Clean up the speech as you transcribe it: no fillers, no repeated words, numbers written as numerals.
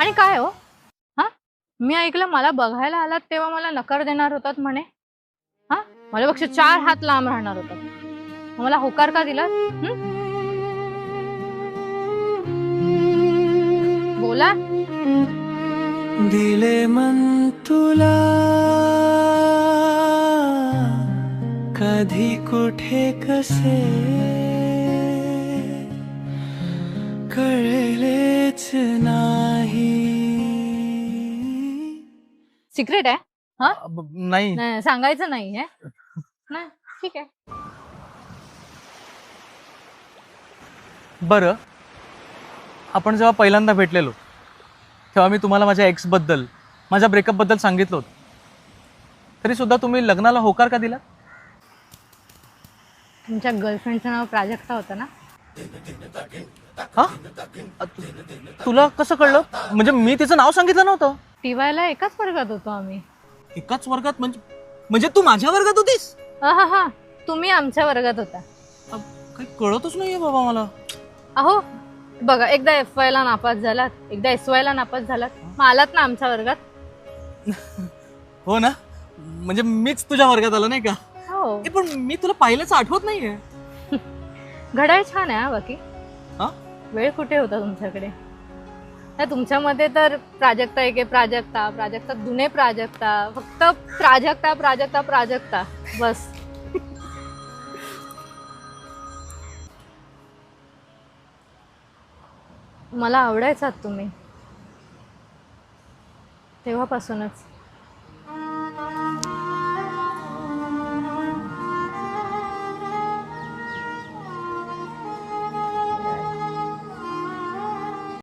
आणि काय हो? हा, मी ऐकलं मला बघायला आलात तेव्हा मला नकार देणार होतात म्हणे. हा, माझ्यापेक्षा 4 हात लांब राहणार होतात. मग मला होकार का दिला? बोला. दिले मन तुला कधी कुठे कसे कळलेच नाही. सिक्रेट आहे? हा, नाही. नाही सांगायचं नाही आहे. नाही, ठीक आहे. बरं, आपण जेव्हा पहिल्यांदा भेटलेलो तेव्हा मी तुम्हाला माझ्या एक्स बद्दल, माझ्या ब्रेकअप बद्दल सांगितलं होतं, तरी सुद्धा तुम्ही लग्नाला होकार का दिला? तुमच्या गर्लफ्रेंडचं नाव प्राजक्ता होतं ना? हा, तुला कसं कळलं? म्हणजे मी तिचं नाव सांगितलं नव्हतं. टीवायला एकाच वर्गात होतो आम्ही. एकाच वर्गात? म्हणजे तू माझ्या वर्गात होतीस? हा, तुम्ही आमच्या वर्गात होता. काही कळतच नाहीये बाबा मला. अहो बघा, एकदा FY ला नापास झालात, एकदा SY ला नापास झालात, मग आलात ना आमच्या वर्गात. हो ना, म्हणजे मीच तुझ्या वर्गात आलो नाही का? हो. पण मी तुला पाहिलंच आठवत नाहीये. घड्याळ छान आहे बाकी. हा, वेळ कुठे होता तुमच्याकडे? तुमच्यामध्ये तर प्राजक्ता एके प्राजक्ता, प्राजक्ता दुने प्राजक्ता, फक्त प्राजक्ता प्राजक्ता प्राजक्ता बस. मला आवडायचात तुम्ही तेव्हापासूनच.